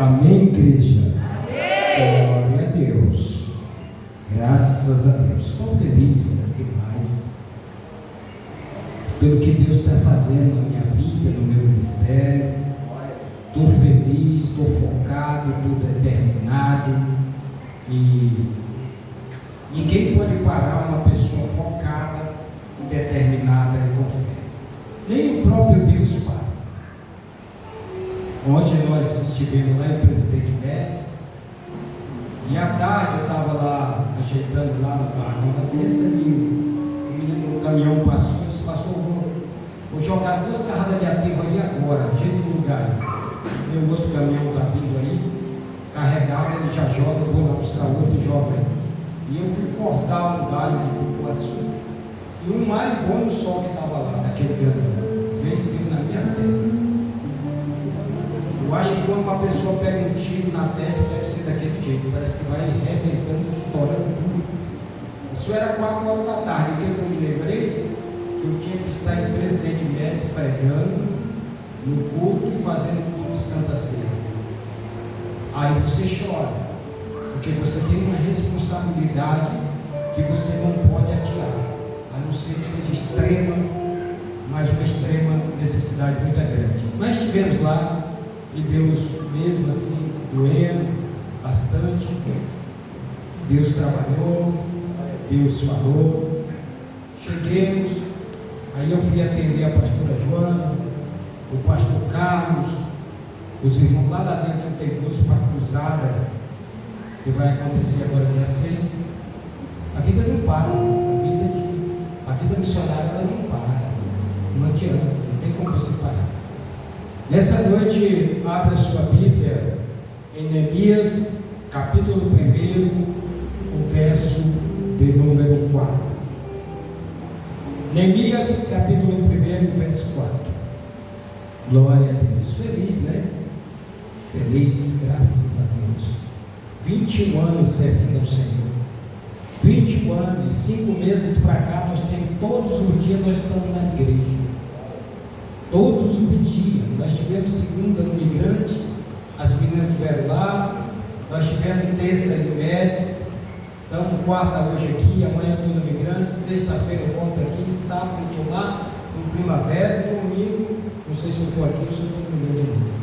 Amém, igreja? Amém. Glória a Deus. Graças a Deus. Estou feliz demais pelo que Deus está fazendo na minha vida, no meu ministério. Estou feliz, estou focado, estou determinado. E ninguém pode parar uma pessoa focada, determinada e com fé. Nem o próprio Deus para. Ontem nós estivemos lá em Presidente Médici, e à tarde eu estava lá ajeitando lá no barracão da mesa, e o caminhão passou e disse: pastor, vou jogar 2 carradas de aterro aí agora, ajeita o lugar aí. Meu outro caminhão está vindo aí, carregado, ele já joga, eu vou lá buscar outro e joga aí. E eu fui cortar um galho de cupuaçu, e um marimbondo sol que estava lá, naquele grandão, veio na minha testa. Eu acho que quando uma pessoa pega um tiro na testa, deve ser daquele jeito, parece que vai arrebentando, estourando tudo. Isso era 4 horas da tarde. O que eu me lembrei? Que eu tinha que estar em Presidente Médici pregando no culto e fazendo o culto de Santa Ceia. Aí você chora, porque você tem uma responsabilidade que você não pode adiar, a não ser que seja extrema, mas uma extrema necessidade muito grande. Nós estivemos lá, e Deus, mesmo assim, doendo bastante, Deus trabalhou, Deus falou. Cheguemos, aí eu fui atender a pastora Joana, o pastor Carlos, os irmãos lá da dentro tem 2 para a cruzada, que vai acontecer agora dia 6. A vida não para, a vida missionária ela não para, não adianta, não tem como você parar. Nessa noite, abra sua Bíblia em Neemias, capítulo 1, o verso de número 4. Neemias, capítulo 1, verso 4. Glória a Deus. Feliz, né? Feliz, graças a Deus. 21 anos servindo ao Senhor. 21 anos, 5 meses para cá, nós temos todos os dias, nós estamos na igreja. Todos os dias. Nós tivemos segunda no Migrante, as meninas estiveram lá, nós tivemos terça no Médici, estamos quarta hoje aqui, amanhã estou no Migrante, sexta-feira eu volto aqui, sábado eu estou lá, no Primavera, e domingo, não sei se eu estou aqui ou se eu estou no Migrante de novo.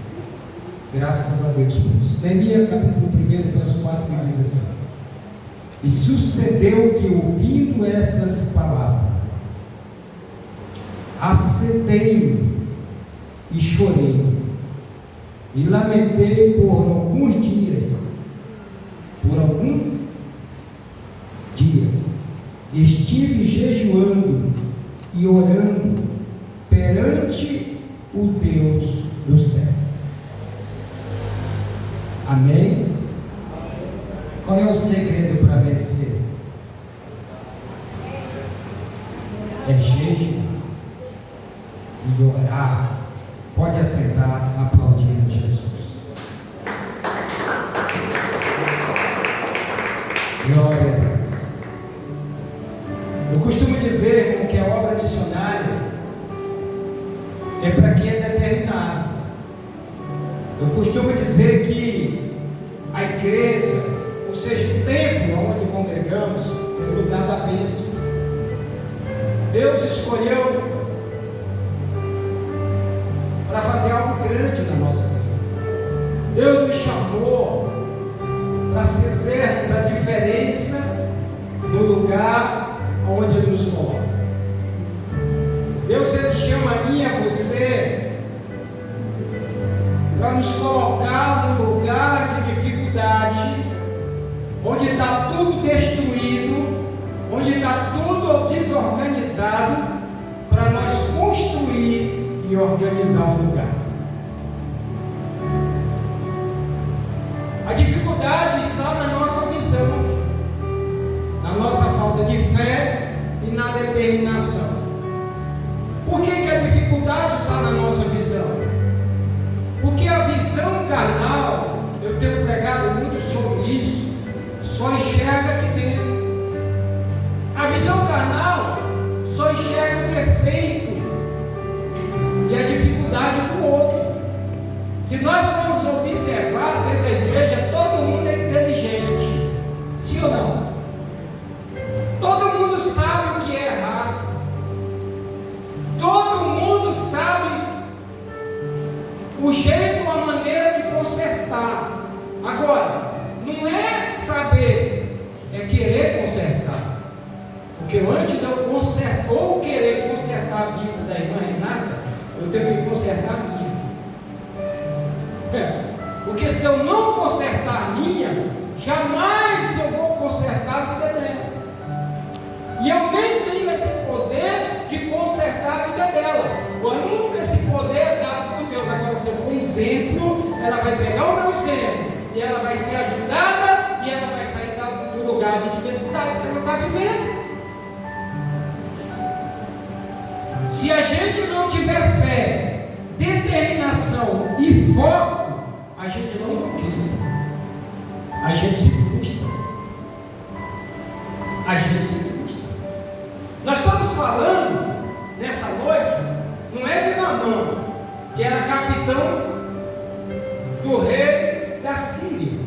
Graças a Deus por isso. Neemias capítulo 1, verso 4 diz assim: e sucedeu que, ouvindo estas palavras, acedei-me e chorei, e lamentei por alguns dias, estive jejuando e orando perante o Deus do céu. Amém? Qual é o segredo para vencer? É jejum e orar. Pode assentar, aplaudindo Jesus. Glória a Deus. Eu costumo dizer, irmão, que a obra missionária é para quem é determinado. Eu costumo dizer que a igreja, ou seja, o templo onde congregamos, é o lugar da bênção. Deus escolheu para fazer algo grande na nossa vida. Deus nos chamou para fazermos a diferença no lugar onde Ele nos coloca. Deus, Ele chama a mim e a você para nos colocar num lugar de dificuldade, onde está tudo destruído, onde está tudo desorganizado, para nós construir e organizar o lugar. A dificuldade está na nossa visão, na nossa falta de fé e na determinação. Por que a dificuldade está na nossa visão? Porque a visão carnal, eu tenho pregado muito sobre isso, só enxerga aqui dentro. A visão carnal só enxerga o defeito e a dificuldade do outro. Se nós formos observar dentro da igreja, todo mundo é inteligente. Sim ou não? Todo mundo sabe o que é errado. Todo mundo sabe o jeito, a maneira de consertar. Agora, não é saber, é querer consertar. Porque antes de eu consertar, ou querer consertar a vida da irmã Renata, eu tenho que consertar a minha. Porque se eu não consertar a minha, jamais eu vou consertar a vida dela. E eu nem tenho esse poder de consertar a vida dela. O único esse poder é dado por Deus. Agora, se eu for exemplo, ela vai pegar o meu exemplo e ela vai ser ajudada e ela vai sair do lugar de diversidade que ela está vivendo. Se a gente não tiver fé, determinação e foco, a gente não conquista. A gente se frustra. A gente se frustra. Nós estamos falando nessa noite, não é de Naamã, que era capitão do rei da Síria.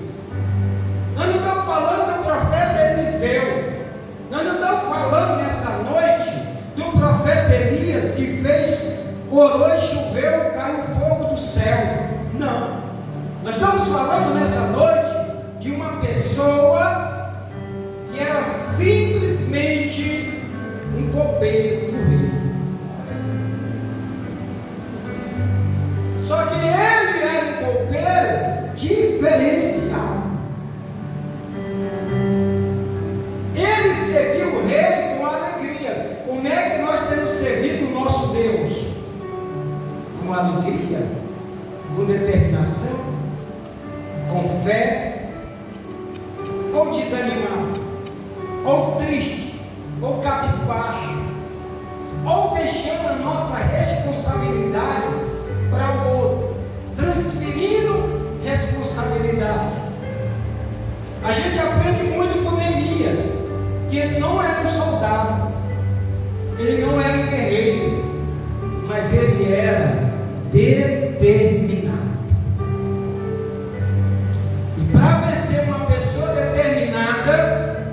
Nós não estamos falando do profeta Eliseu. Nós não estamos falando nessa noite do profeta Elias, que fez, orou e choveu, caiu fogo do céu. Não. Nós estamos falando nessa noite de uma pessoa que era simplesmente um copeiro do rei. Só que ele era um copeiro diferencial. Ele serviu o rei com alegria. Como é que nós temos servido o nosso Deus? Com alegria, com determinação, com fé, ou desanimado, ou triste, ou cabisbaixo, ou deixando a nossa responsabilidade para o outro, transferindo responsabilidade. A gente aprende muito com Neemias, que ele não era um soldado, ele não era um guerreiro, mas ele era determinado. E para vencer uma pessoa determinada,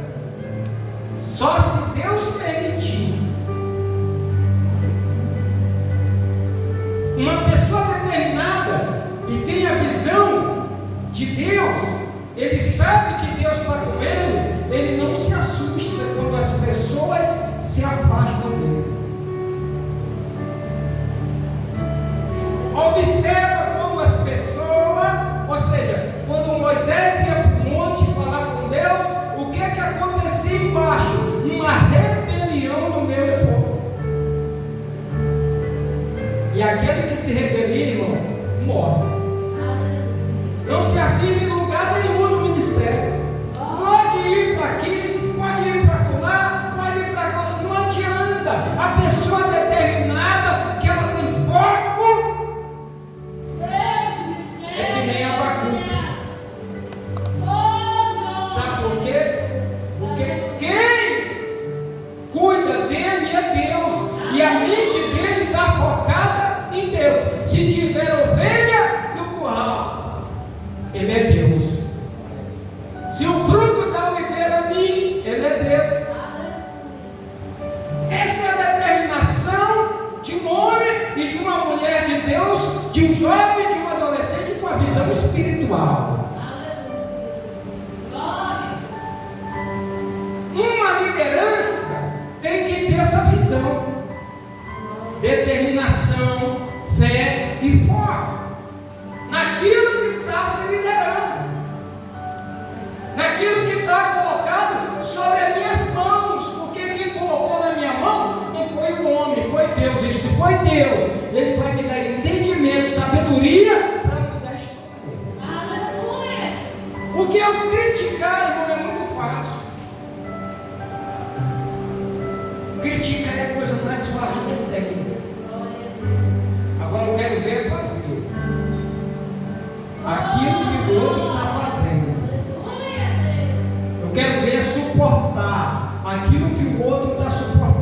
só se Deus permitir. Uma pessoa determinada e tem a visão de Deus, ele sabe que Deus está com ele não se assusta quando as pessoas se afastam dele. Observa como as pessoas, ou seja, quando Moisés ia para o monte falar com Deus, o que é que acontecia embaixo? Uma rebelião no meio do povo. E aquele que se rebelia, irmão, morre. Não se afirma em lugar nenhum no ministério. Pode ir para aqui, pode ir para lá, pode ir para lá, não adianta. A pessoa determinada, que ela tem foco, é que nem Abacuque. Sabe por quê? Porque quem cuida dele é Deus, e a mente dele está focada em Deus. Se tiver ovelha no curral, ele é Deus. Se o fruto da oliveira vir, ele é Deus. Essa é a determinação de um homem e de uma mulher de Deus, de um jovem e de um adolescente com a visão espiritual. Uma liderança tem que ter essa visão, determinação, fé e foco naquilo que está se liderando, naquilo que está colocado sobre as minhas mãos, porque quem colocou na minha mão não foi o homem, foi Deus. Isso foi Deus. Ele vai me dar entendimento, sabedoria para me dar história. Porque eu criticar, irmão, é muito fácil. Criticar é a coisa mais fácil que tem. Agora eu quero ver fazer aquilo que o outro está fazendo. Eu quero ver suportar aquilo que o outro está suportando.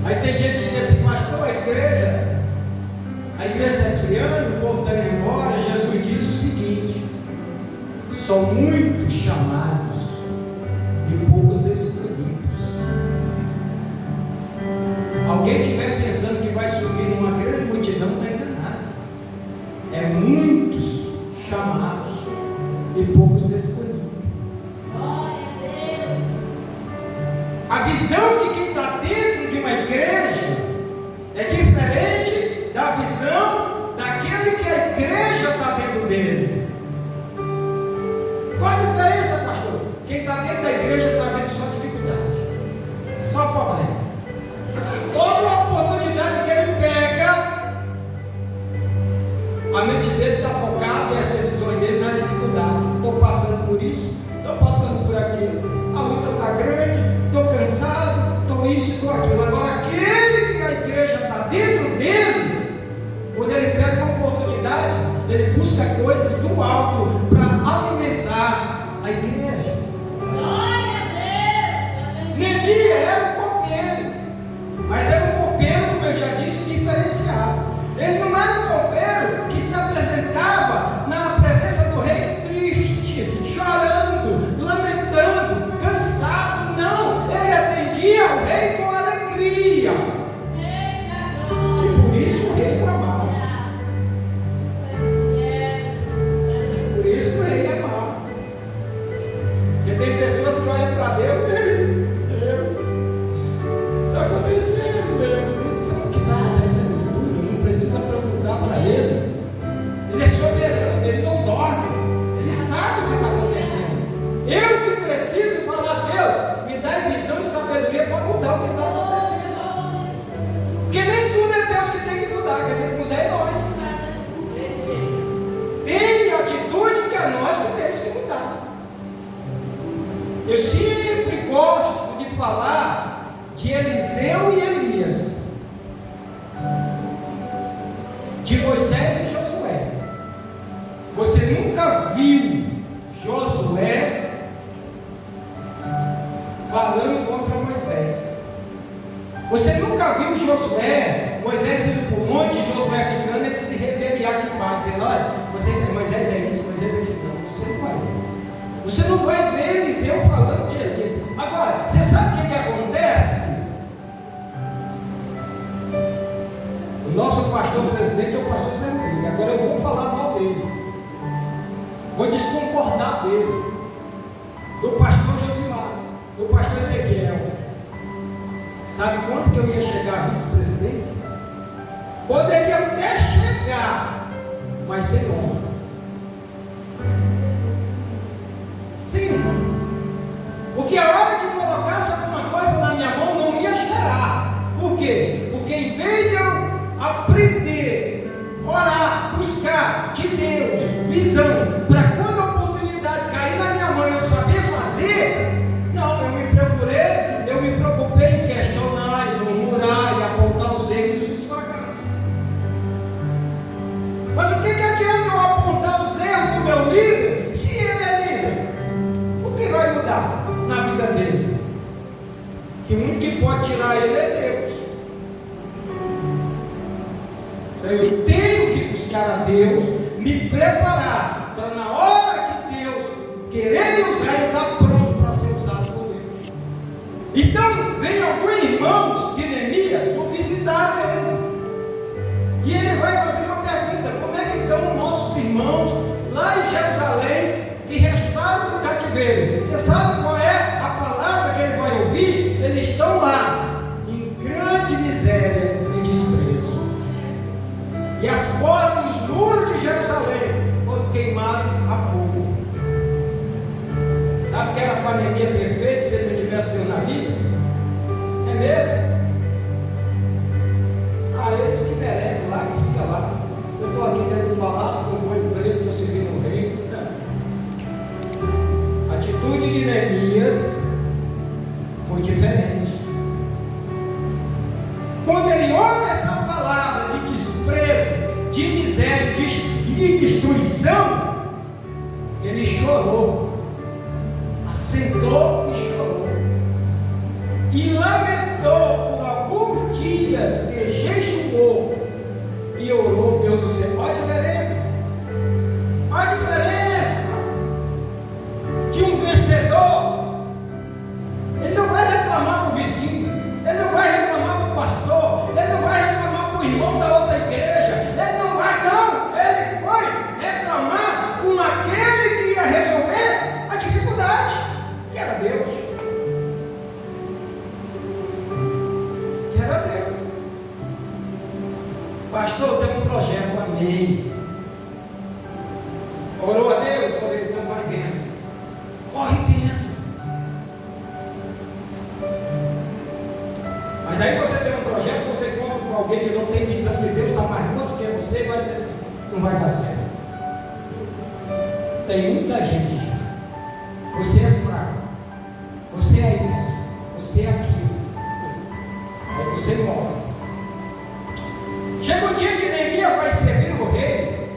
Aí tem gente que diz assim, pastor, a igreja São muitos chamados e poucos escolhidos. Alguém estiver pensando que vai subir numa grande multidão, está enganado. É muitos chamados e poucos escolhidos. A visão de quem está dentro de uma igreja é diferente da visão daquele que a igreja está dentro dele. Qual a diferença, pastor? Quem está dentro da igreja está vendo só dificuldade, só problema. Outra oportunidade que ele pega, a mente dele está focada e as decisões dele nas dificuldades. Estou passando por isso, estou passando por aquilo, a luta está grande, estou cansado, estou isso, estou aquilo. Agora aquele que a igreja está dentro dele, quando ele pega uma oportunidade, ele busca coisas do alto para alimentar a igreja. Neemias era um copeiro, mas era um copeiro, como eu já disse, diferenciado. Ele não era um copeiro que se apresentava na presença do rei triste, chorando, lamentando, cansado. Não, ele atendia ao rei com alegria. E por isso o rei o amava. Por isso o rei amava. Porque tem pessoas que olham para Deus, está acontecendo, Deus. Ele sabe o que está acontecendo tudo, não precisa perguntar para ele. Ele é soberano, ele não dorme, ele sabe o que está acontecendo. Eu que preciso falar, Deus, me dá visão e sabedoria para mudar o que está acontecendo. Porque nem tudo é Deus que tem que mudar, quem tem que mudar é nós. Tem atitude que é nós que temos que mudar. Eu sempre gosto de falar de Eliseu e Elias, de Moisés e Josué. Você nunca viu Josué falando contra Moisés. Você nunca viu Josué, Moisés indo para o monte, Josué ficando, ele se rebeliar aqui embaixo, dizendo: olha, Moisés é isso, Moisés é aquilo. Não, você não vai ver. Você não vai ver Eliseu falando de Elias. Agora, você sabe o que acontece? O nosso pastor presidente é o pastor Zé Rodrigo. Agora eu vou falar mal dele, vou desconcordar dele, do pastor Josimar, do pastor Ezequiel. Sabe quando que eu ia chegar à vice-presidência? Poderia até chegar, mas sem honra. Sem honra. Porque a hora que colocasse alguma coisa na minha mão não ia gerar. Por quê? Porque em vez de eu aprender, orar, buscar de Deus visão, para quando a oportunidade cair na minha mão eu saber fazer, não, eu me preocupei em questionar, em murmurar, em apontar os erros e os esfagados. Mas o que adianta eu apontar os erros do meu líder, se ele é líder? O que vai mudar na vida dele? Que o único que pode tirar ele é Deus. Então eu tenho que buscar a Deus, me preparar, para na hora que Deus querer me usar, eu estar pronto para ser usado por Deus. Então, vem alguns irmãos de Neemias o visitar ele. E ele vai fazer uma pergunta: como é que estão nossos irmãos lá em Jerusalém, que restaram do cativeiro? Você sabe qual é a palavra que ele vai ouvir? Eles estão lá, em grande miséria e desprezo. E as portas, os muros de Jerusalém foram queimados a fogo. Sabe o que era para Neemias ter feito se ele não tivesse tido na vida? É mesmo? Eles que merecem lá, que fica lá. Eu estou aqui dentro do palácio, com um bom emprego, estou servindo o rei. A atitude de Neemias foi diferente. Quando ele ouve essa palavra de desprezo, de miséria, de destruição, ele chorou, assentou e chorou, e lamentou por alguns dias, e jejuou e orou. Deus do céu, olha a diferença, olha a diferença. irmão da outra igreja. Ele não vai, não. Ele foi reclamar com aquele que ia resolver a dificuldade, que era Deus. Que era Deus. Pastor, eu tenho um projeto, amém. Orou a Deus? Orei, então vai dentro. Corre dentro. Mas daí você tem um projeto, você conta com alguém que não tem visão de Deus, está mais morto que você, e vai dizer assim, não vai dar certo. Tem muita gente já. Você é fraco. Você é isso. Você é aquilo. Aí você morre. Chega um dia que Neemias vai servir o rei.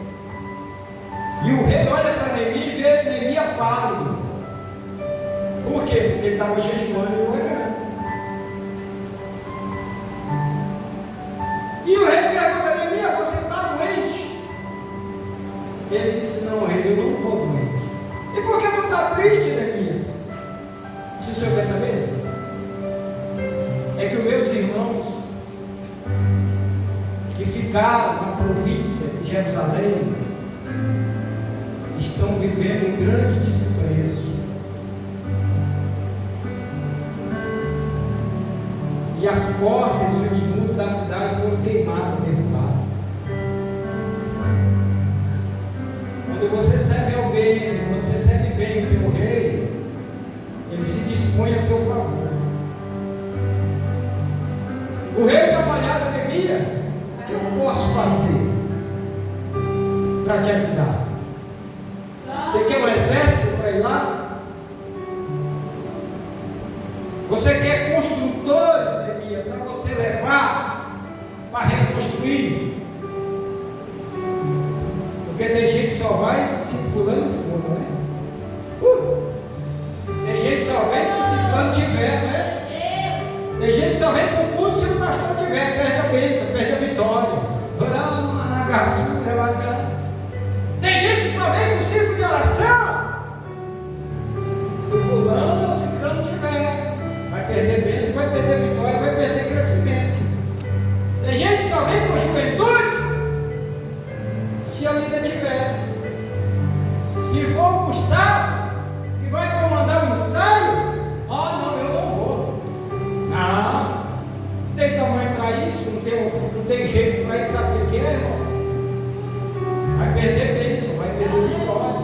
E o rei olha para Neemias e vê Neemias pálido. Por quê? Porque ele estava jejuando e orando. E o rei pergunta a Neemias, você está doente? Ele disse, não, rei, eu não estou doente. E por que não está triste, Neemias? Se o senhor quer saber? É que os meus irmãos que ficaram na província de Jerusalém estão vivendo um grande desprezo. E as portas e os muros da cidade foram queimados, derrubados. Quando você serve alguém, quando você serve bem o teu rei, ele se dispõe a teu favor. O rei dá uma olhada a Neemias, o que eu posso fazer para te ajudar? Você quer um exército para ir lá? Você quer construtores, Neemias, para você levar para reconstruir? Porque tem gente que só vai se fulano for, não é? Tem gente que só vem se fulano tiver, não é? Tem gente que só vem para o culto se o pastor tiver, perde a bênção, perde a vitória. Orando na nagação, tem gente que só vem para o círculo de oração se o fulano ou se o fulano tiver. Vai perder bênção, vai perder vitória, vai perder crescimento. Tem gente que só vem para a juventude se a líder tiver. Se for o Gustavo que vai comandar o ensaio, não, eu não vou. Não tem tamanho para isso, não tem jeito para isso, sabe o que é, irmão? Vai perder bênção, vai perder vitória.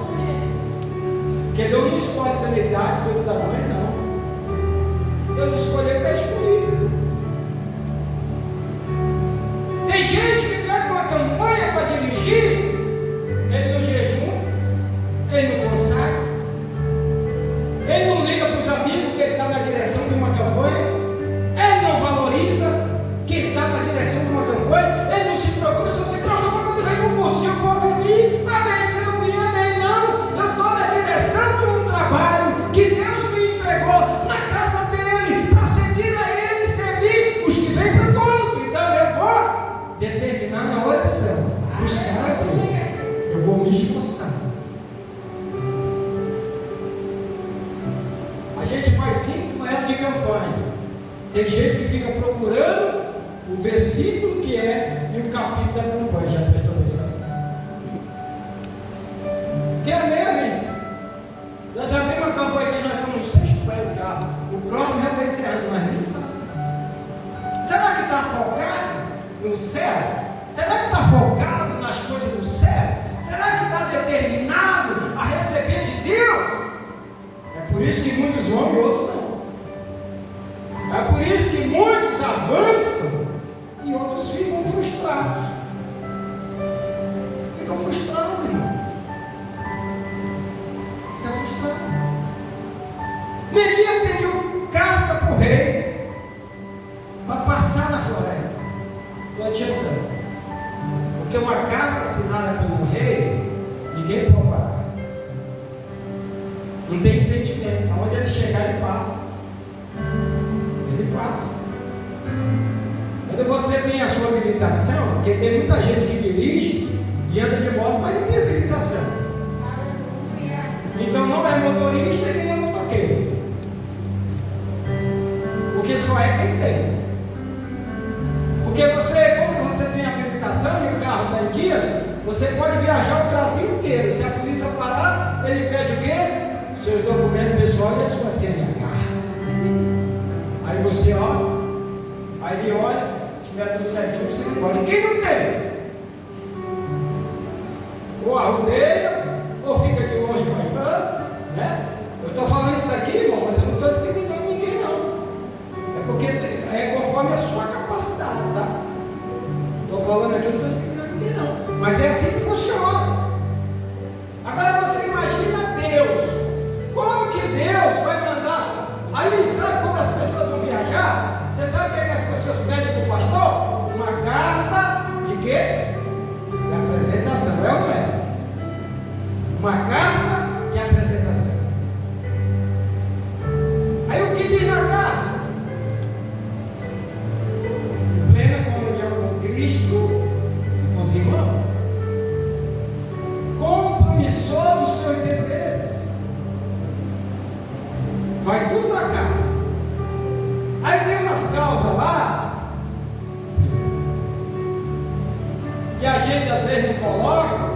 Porque Deus não escolhe pela idade, pelo tamanho, não. Deus escolheu para excluir. Tem gente que pega uma campanha para dirigir, ele não jejum, ele não consagra, ele não liga para os amigos que ele está na direção de uma campanha, ele não valoriza que ele está na direção de uma campanha, ele não se preocupa, só se preocupa quando vem para o culto. Se eu posso vir, amém, se eu não vir, amém, não. Eu estou na direção de um trabalho que Deus me entregou na casa dele, para servir a ele e servir os que vêm para o culto. Então eu vou determinar na oração, buscar a Deus, eu vou me esforçar. A gente faz 5 moedas de campanha. Tem gente que fica procurando o versículo que é e o capítulo da campanha. Já prestou atenção? Que é mesmo, hein? Nós já vimos uma campanha que nós estamos no 6º prédio já. O próximo já está encerrando, mas nem sabe. Será que está focado no céu? Será que está focado nas coisas do céu? Será que está determinado a receber de Deus? É por isso que muitos vão e outros não. É por isso que muitos avançam e outros ficam frustrados. Ficam frustrados, irmão. Fica frustrado. Neemias pediu carta para o rei para passar na floresta. Não adianta. Porque uma carta assinada pelo rei, ninguém pode parar. Não tem impedimento. Aonde ele chegar, ele passa. Ele passa. Quando você tem a sua habilitação, porque tem muita gente que dirige e anda de moto, mas não tem habilitação. Então não é motorista e nem é motoqueiro. Porque só é quem tem. Porque você, quando você tem Você pode viajar o Brasil inteiro. Se a polícia parar, ele pede o quê? Seus documentos pessoais e a sua CNH. Aí você olha, aí ele olha, se tiver tudo certinho, você não pode. E quem não tem? Ou arrudeia, ou fica de longe imaginando, né? Eu estou falando isso aqui, irmão, mas eu não estou discriminando ninguém, não. É porque é conforme a sua capacidade, tá? Estou falando aqui, eu não estou discriminando ninguém, não. Mas é assim que funciona. Agora você imagina Deus. Como que Deus vai mandar? Aí sabe quando as pessoas vão viajar? Você sabe o que as pessoas pedem para o pastor? Uma carta de quê? De apresentação, é ou não é? Uma carta de apresentação. Aí o que diz na carta? Plena comunhão com Cristo e com os irmãos. Compromissor dos seus deveres. Vai tudo na carta. Aí tem umas causas lá que a gente às vezes não coloca.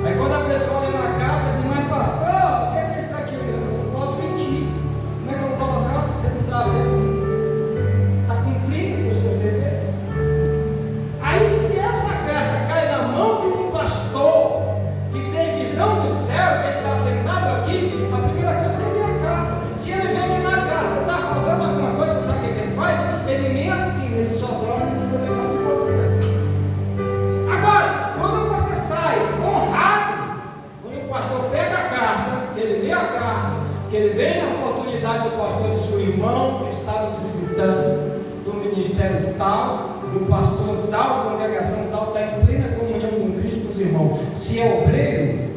Aí quando a pessoa olha na carta, diz, mas pastor, o que é isso aqui? Eu não posso mentir. Como é que eu vou colocar? Você não está cumprindo com os seus deveres. Aí se essa carta cai na mão de um pastor que tem visão do céu, que ele está sentado aqui, a primeira coisa que ele vê a carta. Se ele vê que na carta está faltando alguma coisa, você sabe o que ele faz? Ele nem assina, ele só droga no delegado de volta. Agora, quando você sai honrado, quando o pastor pega a carta, que ele vê a carta, que ele vê a oportunidade do pastor de seu irmão que está nos visitando, do ministério tal, do pastor tal, congregação tal, está em plena comunhão com Cristo, com os irmãos. Se é obreiro,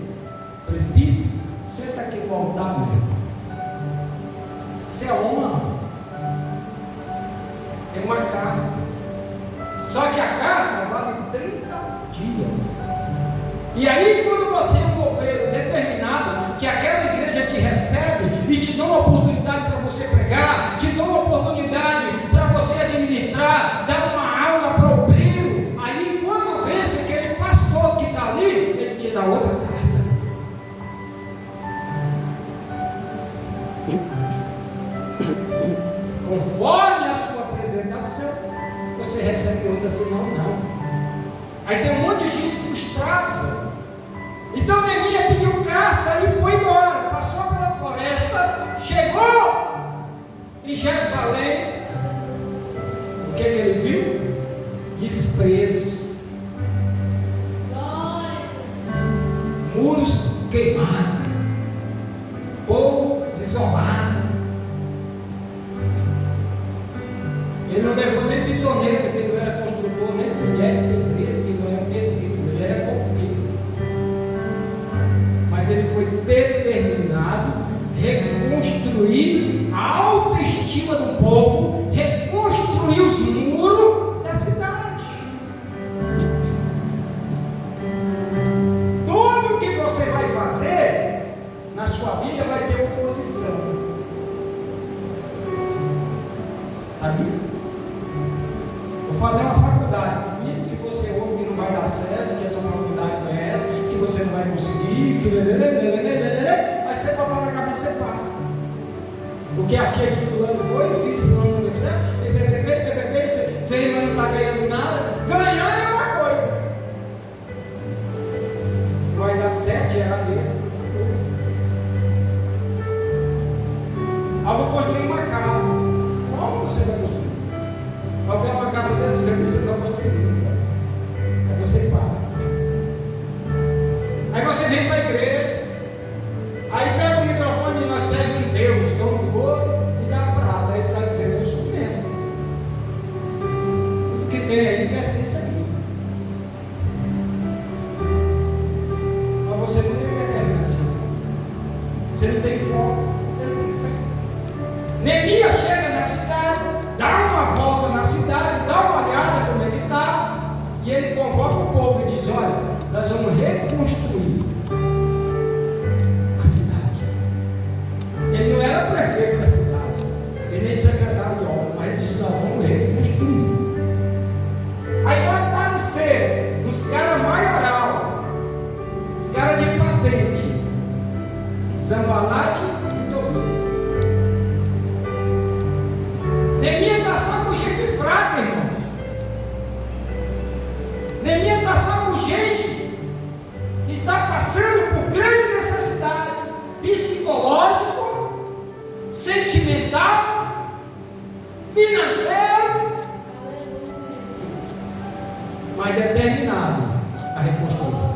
presbítero, senta aqui com o altar mesmo. Se é honra, tem uma carta. Só que a carta vale 30 dias. E aí, quando você é um obreiro determinado, que aquela igreja te recebe e te dá uma oportunidade para você pregar, te dá uma oportunidade para você administrar, dar uma aula para o obreiro, aí quando vence aquele pastor que está ali, ele te dá outra carta. Conforme a sua apresentação, você recebe outra, senão não. Aí tem um monte de gente frustrada. Então Neemias pediu carta e foi embora, passou pela floresta, chegou em Jerusalém. O que ele viu? Desprezo, muros queimados, povo desolado. Ele não levou nem bitoneiro, porque ele não era construtor, nem mulher, pedreiro, que não era pedreiro, ele era copeiro. Mas ele foi determinado a reconstruir a autoestima do povo, reconstruir os muros da cidade. Tudo que você vai fazer na sua vida vai ter oposição. Sabia? Vou fazer uma faculdade, menino, que você ouve que não vai dar certo, que essa faculdade não é essa, que você não vai conseguir, que aí você bota na cabeça e para. Porque a filha de fulano foi, o filho de fulano não deu certo, você fez, mas não está ganhando nada. Ganhar é uma coisa, vai dar certo, gerar dinheiro é outra coisa. Ah, vou construir uma casa. Como você vai construir? Vai ter uma casa desse jeito, você vai construir. Aí você para. Aí você vem para a igreja. Aí pega o microfone e nós serve um Deus, dono do ouro, e dá a prata. Aí ele está dizendo, eu sou mesmo. Tudo que tem aí pertence a mim. Mas você não tem determinação. Você não tem foco. Você não tem fé. Neemias chega na cidade, dá uma volta na cidade, dá uma olhada como ele está, e ele convoca o povo e diz, olha, nós vamos reconstruir a cidade. Ele não era prefeito da cidade, ele nem secretário de obra, mas ele disse, nós vamos reconstruir. Aí vai aparecer os caras mais falar-te e te obedeça. Neemias está só com gente fraca, irmãos. Neemias está só com gente que está passando por grande necessidade psicológico, sentimental, financeiro, mas determinado a reconstruir.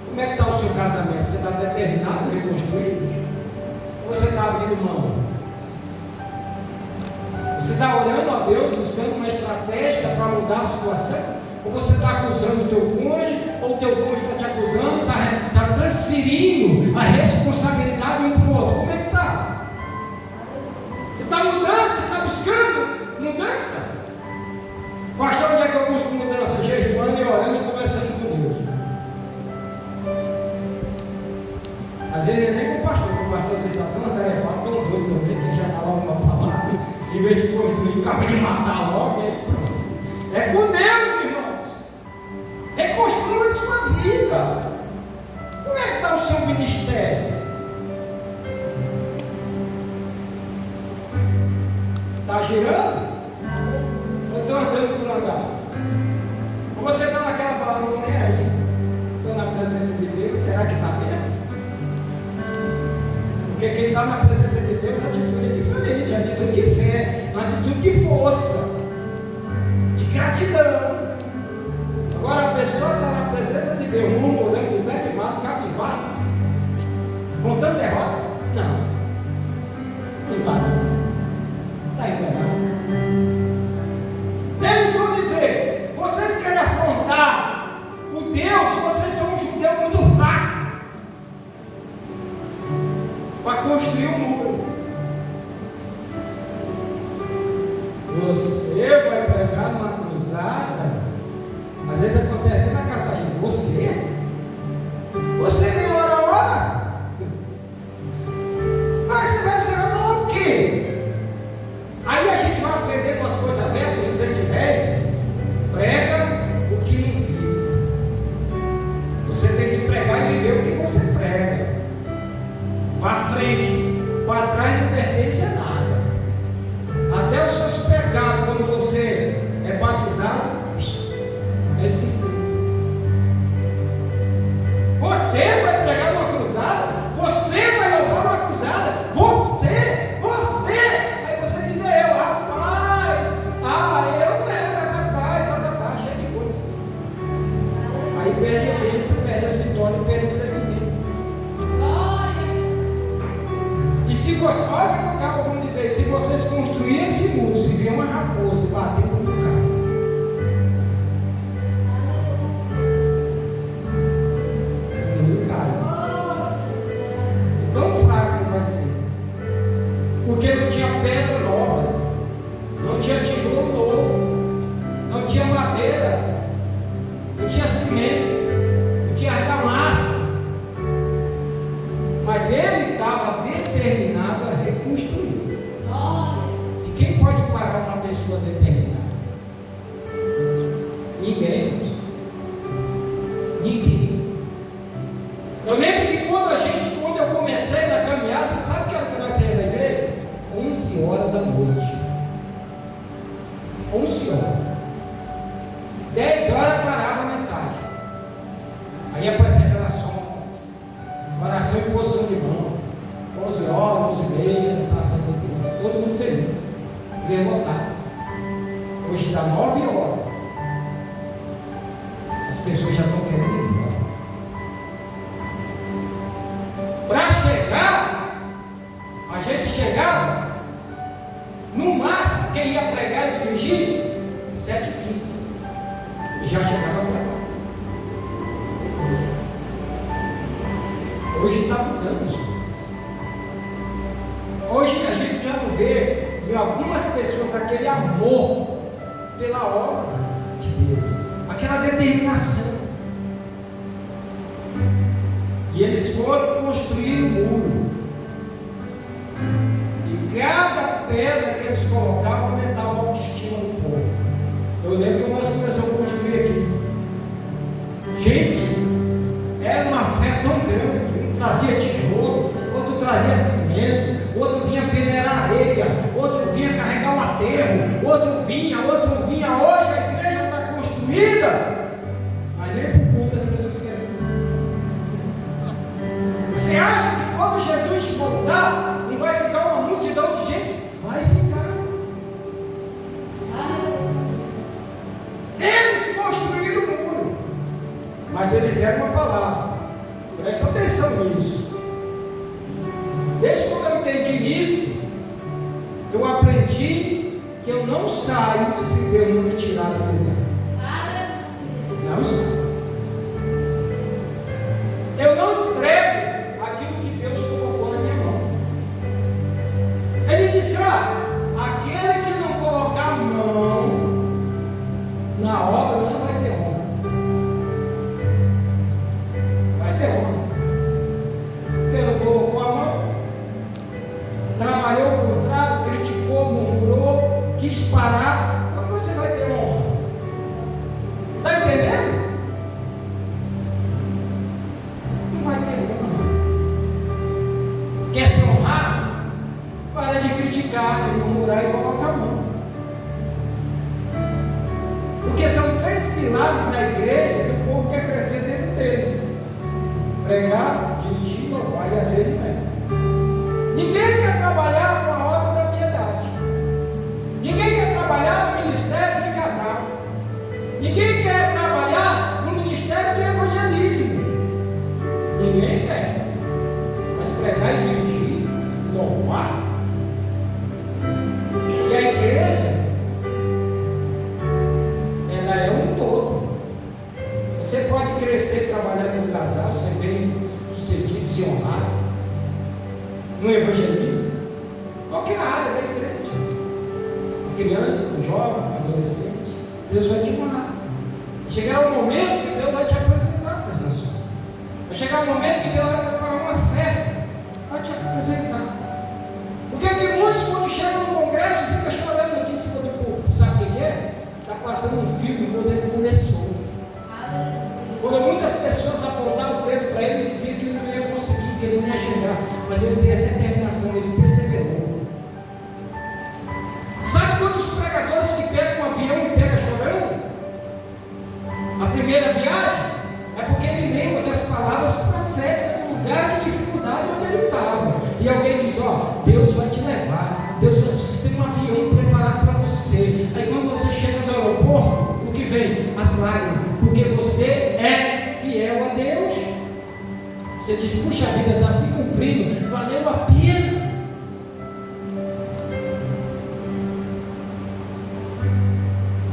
Como é que está o seu casamento? Você está determinado a reconstruir? Ou você está abrindo mão? Você está orando a Deus, buscando uma estratégia para mudar a situação? Ou você está acusando o teu cônjuge, ou o teu cônjuge está te acusando, está transferindo a responsabilidade um para o outro? Como é que está? Você está mudando, você está buscando mudança? Pastor, onde é que eu busco mudança? Jejuando e orando e conversando com Deus. Às vezes nem com o pastor às vezes está tão atarefado, tão doido também, que ele já dá logo uma palavra, em vez de construir, acaba de matar logo, e aí pronto. É com Deus, irmãos. Reconstrua a sua vida. Como é que está o seu ministério? Está girando? Ou está andando por andar? Ou você está naquela palavra, não é aí? Estou na presença de Deus, será que está mesmo? Porque quem está na presença de Deus, a atitude é diferente, a atitude de fé, uma atitude de força, de gratidão. Agora a pessoa está na presença de Deus, murmurando, desanimado, cabisbaixo, contando derrota? Não. Não está não. Está enganado. Eles vão dizer, vocês querem afrontar o Deus, vocês são um judeu muito fraco para construir um muro. Você vai pregar numa cruzada. Às vezes acontece até na casa da gente. Você nem ora. Mas você vai falar o quê? Aí a gente vai aprender umas coisas velhas, os crentes velhos. Prega o que não vive. Você tem que pregar e viver o que você prega. Para frente, para trás não pertence a nada. Até os seus pecados, quando você é batizado, esqueci. Você vai pregar uma cruzada, você vai louvar uma cruzada, você, aí você diz, eu, rapaz, cheio de coisas. Aí perde a bênção, perde as vitórias, perde o crescimento. E se você, olha o que eu acabo de dizer, se vocês construírem esse muro, se vier uma raposa e bater no lugar, porque não tinha pedras novas, não tinha tijolo novo, não tinha madeira, não tinha cimento, não tinha argamassa, mas ele estava determinado a reconstruir. E quem pode parar uma pessoa determinada? Ninguém. Ninguém. Eu lembro que quando eu comecei na caminhada, você sabe que era que nós saímos da igreja? 11 horas da noite. 11 horas. 10 horas parava a mensagem. Aí aparece a revelação. Oração e posição de mão. 11 horas, 11 e meia, estação de Deus. Todo mundo feliz. Igreja lotada. Hoje dá 9 horas. As pessoas já estão querendo ir embora. Para chegar, a gente chegava, no máximo, quem ia pregar e dirigir, 7h15, e já chegava atrasado. Hoje está mudando as coisas. Hoje a gente já não vê em algumas pessoas aquele amor pela obra de Deus, aquela determinação. E eles foram construir um muro. E cada pedra que eles colocavam aumentava a autoestima do povo. Eu lembro que nós começamos a construir aqui. Gente, era uma fé tão grande. Um trazia tijolo, outro comida, mas nem por culto as pessoas querem. Você acha que quando Jesus voltar, não vai ficar uma multidão de gente? Vai ficar. Eles construíram o muro, mas eles deram uma palavra. Presta atenção nisso. Desde quando eu entendi isso, eu aprendi que eu não saio se Deus não me tirar do lugar. Não saio. Eu não entrego aquilo que Deus colocou na minha mão. Ele disse: aquele que não colocar a mão na obra não vai ter honra. Vai ter honra. Porque não colocou a mão, trabalhou o contrário, criticou, murmurou, quis parar, então você vai ter honra. Está entendendo? Não vai ter honra. Quer se honrar? Para de criticar, de murmurar e colocar a mão. Porque são 3 pilares na igreja que o povo quer crescer dentro deles: pregar, dirigir, louvar e azeite. Ninguém quer trabalhar com a obra da piedade. Ninguém quer trabalhar no ministério de casal. Ninguém quer trabalhar no ministério do evangelismo. Ninguém quer. Mas pregar e dirigir, louvar. E a igreja, ela é um todo. Você pode crescer trabalhando no casal, ser bem sucedido, ser honrado. No evangelismo, qualquer área da igreja, criança, jovem, adolescente, Deus vai te honrar. Vai chegar um momento que Deus vai te apresentar para as nações. Vai chegar um momento que Deus vai preparar uma festa, vai te apresentar. Porque tem muitos, quando chegam no congresso, ficam chorando aqui em cima do púlpito. Sabe o que é? Está passando um filme quando ele começou. Quando muitas pessoas apontavam o dedo para ele e diziam que ele não ia conseguir, que ele não ia chegar, mas ele teve a determinação, ele perseverou. Sabe quantos pregadores que pegam um avião e pegam chorando? A primeira viagem é porque ele lembra das palavras proféticas do lugar de dificuldade onde ele estava. E alguém diz: Deus vai te levar, Deus tem um avião preparado para você. Aí quando você chega no aeroporto, o que vem? As lágrimas, porque você é fiel a Deus. Você diz: puxa, a vida está se cumprindo, valeu a pena.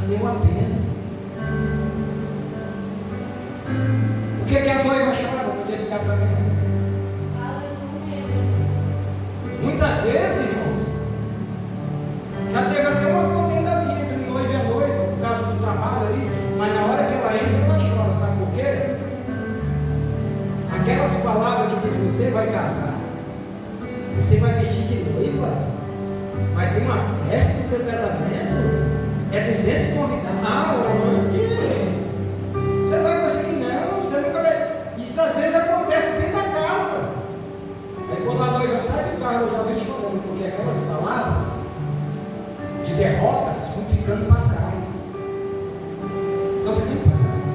Valeu a pena. Por que a noiva chora no dia de casamento? Muitas vezes, irmãos, já teve até uma contendazinha entre o noivo e a noiva, no caso do trabalho ali, mas na hora que ela entra, ela chora. Sabe por quê? Aquelas palavras que diz: você vai casar, você vai vestir de noiva, vai ter uma festa no seu casamento, é 200 convidados. Você vai conseguir? Não, você nunca vai. Isso às vezes acontece dentro da casa. Aí quando a noiva sai do carro, eu já venho chorando, porque aquelas palavras de derrotas vão ficando para trás. Estão ficando para trás.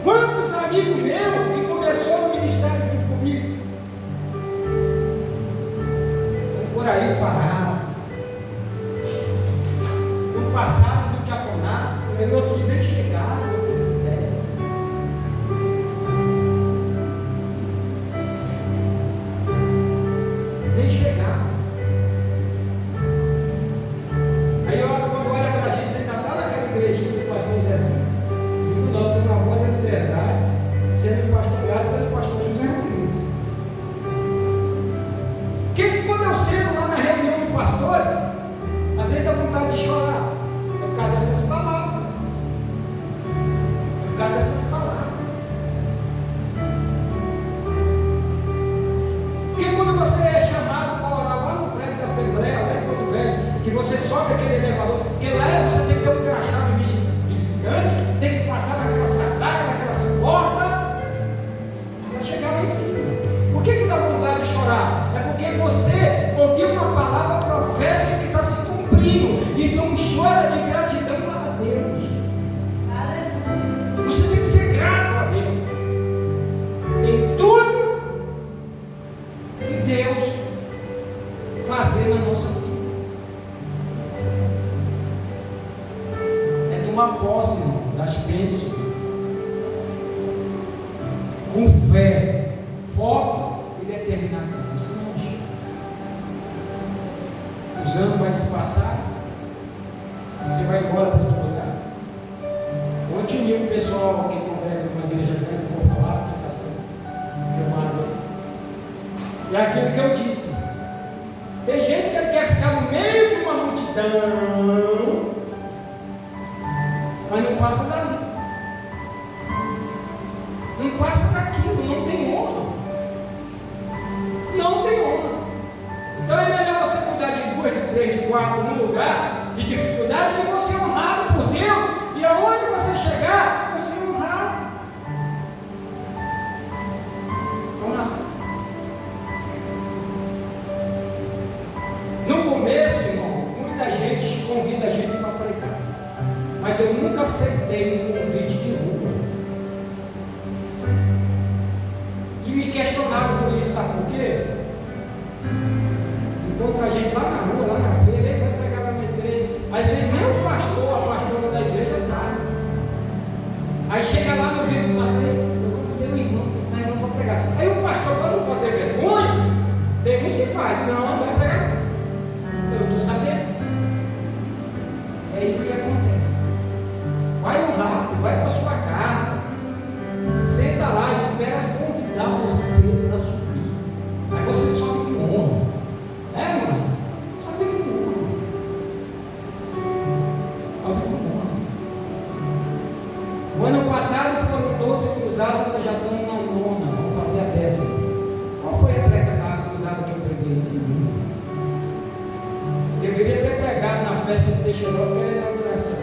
Quantos amigos meus que começou no ministério junto comigo estão por aí parados, não passaram do diaconato, e outros nem chegaram, outros não deram. Nem chegaram. Aí quando olha para a gente, você ainda está naquela igrejinha do pastor Zezinho. Digo: não, estou na voz da liberdade, sendo pastoreado pelo pastor José Rodrigues. Que quando eu sento lá na reunião de pastores, às vezes dá vontade de chorar. É por causa dessas palavras. É por causa dessas palavras. Porque quando você é chamado para orar lá no prédio da Assembleia, lá em Porto Velho, que você sobe aquele elevador, porque lá você tem que ter um crachá de visitante, tem que passar naquelas catracas, naquelas portas, para chegar lá em cima. Por que dá vontade de chorar? É porque você ouviu uma palavra profética que está se cumprindo. E Então chora de gratidão a Deus. Você tem que ser grato a Deus em tudo que Deus fazer na nossa vida. É tomar posse, irmão, das bênçãos com fé, foco e determinação. Os anos vão se passar, você vai embora para outro lugar. Ontem eu vi o pessoal que congrega numa igreja grande, vou falar, que está sendo filmado. E é aquilo que eu disse. Tem gente que quer ficar no meio de uma multidão, mas não passa dali. Não passa daquilo, não tem honra. Não tem honra. Então é melhor você cuidar de 2, de 3, de 4 num lugar de dificuldade que você honrado por Deus e aonde você chegar, você honrar. Honrar. No começo, irmão, muita gente convida a gente para pregar, mas eu nunca aceitei um convite de rua. E me questionaram por isso, sabe por quê? Encontra a gente lá na rua, lá na feira, ele vai pregar lá na igreja. Às vezes nem o pastor, a pastora da igreja sabe. Aí chega lá no vídeo do pastor, eu convidei o irmão para pregar. Aí o pastor, para não fazer vergonha, tem uns que faz, não vai pregar. Eu estou sabendo. É isso que acontece. Vai honrar, vai para a sua casa, senta lá, espera convidar você para subir. Aí você sobe com honra. É, mano? Sobe com honra. Sobe com honra. O ano passado foram 12 cruzadas, nós já estamos na 9ª, vamos fazer a 10ª. Qual foi a cruzada que eu preguei aqui? Eu deveria ter pregado na festa do Teixeirão, que era a inauguração.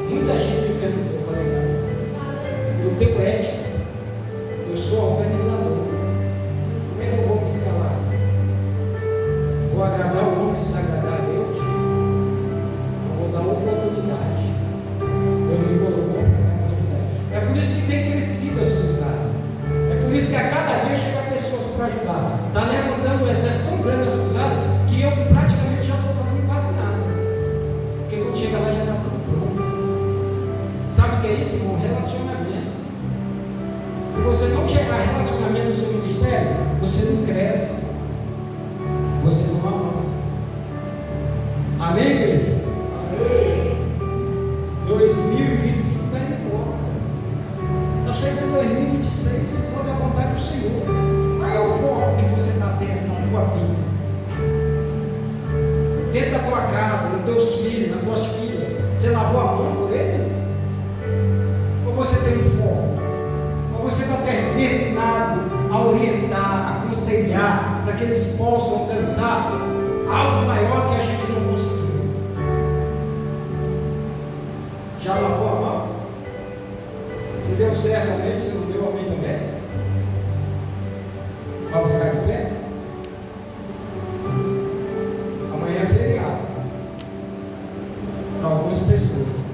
Muita gente me perguntou, eu falei, não. Eu tenho ética, eu sou organizador. Como é que eu vou me escalar? Vou agradar o homem e desagradar a Deus? Eu vou dar oportunidade. Deus me colocou para dar oportunidade. É por isso que tem crescido essa cruzada. É por isso que a cada dia chega pessoas para ajudar. Está levantando um exército tão grande nas cruzadas que eu praticamente já estou fazendo quase nada. Porque quando chega lá já está tudo pronto. Sabe o que é isso, irmão? Relacionamento. Se você não chegar a relacionamento no seu ministério, você não cresce. Você não avança. Amém, igreja? Amém. 2025 está indo embora. Está chegando 2026, se for da vontade do Senhor. Qual é o foco que você está tendo na tua vida? Dentro da tua casa, nos teus filhos, nas tuas filhas, você lavou a mão por eles? Ou você tem um foco? Ou você está determinado a orientar, a aconselhar, para que eles possam alcançar algo maior que a gente não conseguiu? Já lavou a mão? Se deu certo, amém? Se não deu, amém também? Vamos ficar de pé? Amanhã é feriado para algumas pessoas.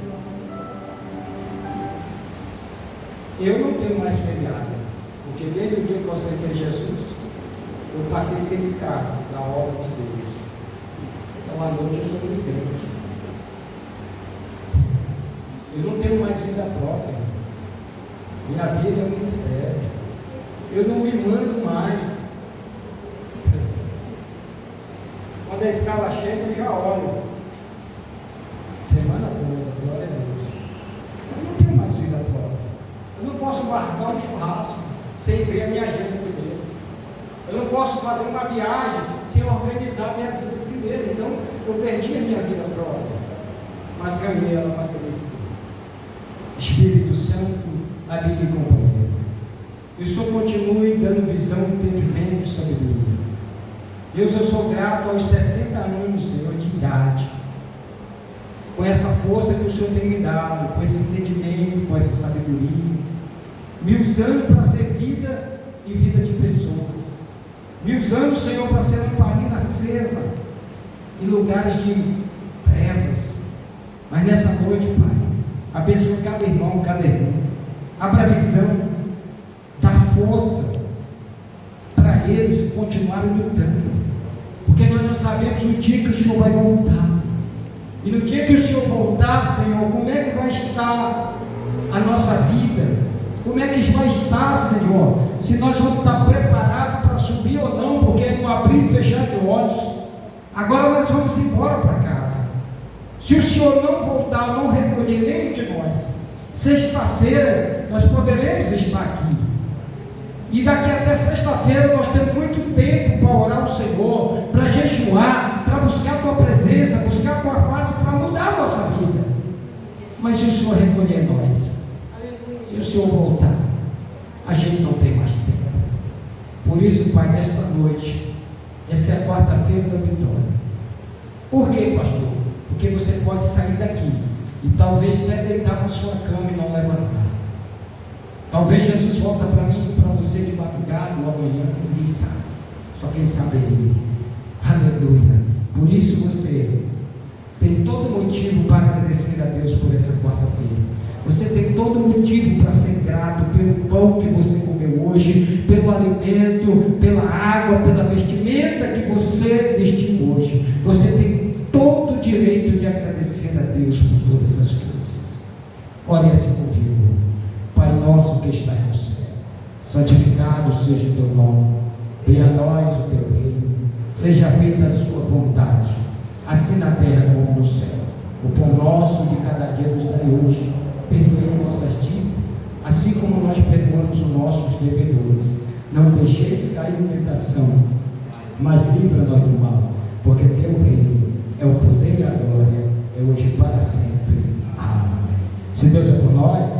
Eu não tenho mais feriado, porque desde o dia que eu aceitei Jesus, eu passei a ser escravo da obra de Deus. Então à noite eu estou no igreja. Eu não tenho mais vida própria. Minha vida é um ministério. Eu não me mando mais. Quando a escala chega, eu já olho. Semana boa, glória a Deus. Eu não tenho mais vida própria. Eu não posso marcar um churrasco sem ver a minha agenda primeiro. Eu não posso fazer uma viagem sem organizar a minha vida primeiro. Então, eu perdi a minha vida própria, mas ganhei ela para Cristo. Espírito Santo, amigo e companheiro, que o Senhor continue dando visão, entendimento e sabedoria. Deus, eu sou grato aos 60 anos, Senhor, de idade, com essa força que o Senhor tem me dado, com esse entendimento, com essa sabedoria, me usando para ser vida e vida de pessoas, me usando, Senhor, para ser lamparina acesa em lugares de trevas. Mas nessa noite, Pai, abençoa cada irmão, cada irmã. Abra a visão, dá força para eles continuarem lutando. Porque nós não sabemos o dia que o Senhor vai voltar. E no dia que o Senhor voltar, Senhor, como é que vai estar a nossa vida? Como é que vai estar, Senhor? Se nós vamos estar preparados para subir ou não, porque é no abrir e fechar de olhos. Agora nós vamos embora para casa. Se o Senhor não voltar, não recolher nenhum de nós, sexta-feira nós poderemos estar aqui. E daqui até sexta-feira nós temos muito tempo para orar ao Senhor, para jejuar, para buscar a tua presença, buscar a tua face, para mudar a nossa vida. Mas se o Senhor recolher nós, se o Senhor voltar, a gente não tem mais tempo. Por isso, Pai, nesta noite, essa é a quarta-feira da vitória. Por quê, pastor? Porque você pode sair daqui e talvez até deitar na sua cama e não levantar. Talvez Jesus volta para mim e para você de madrugada ou amanhã, ninguém sabe. Só quem sabe é Ele. Aleluia. Por isso você tem todo motivo para agradecer a Deus por essa quarta-feira. Você tem todo motivo para ser grato pelo pão que você comeu hoje, pelo alimento, pela água, pela vestimenta que você vestiu hoje. Você tem todo o direito de agradecer a Deus por todas essas coisas. Ore assim comigo. Pai nosso que está no céu, santificado seja o teu nome, venha a nós o teu reino, seja feita a sua vontade, assim na terra como no céu. O pão nosso de cada dia nos dai hoje, perdoe nossas dívidas, assim como nós perdoamos os nossos devedores. Não deixeis cair em tentação, mas livra-nos do mal, porque teu reino é o poder e a glória, é hoje para sempre. Amém. Se Deus é por nós,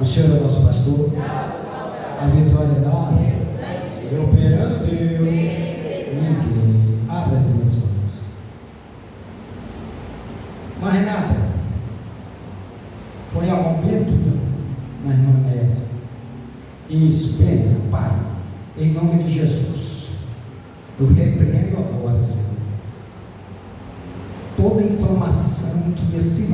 o Senhor é nosso pastor, a vitória é nossa, e operando Deus, ninguém. Abra as duas mãos. Mas Renata, põe a mão bem aqui na irmã Nélia. Isso, venha, Pai, em nome de Jesus, eu repreendo agora, Senhor, toda inflamação que ia se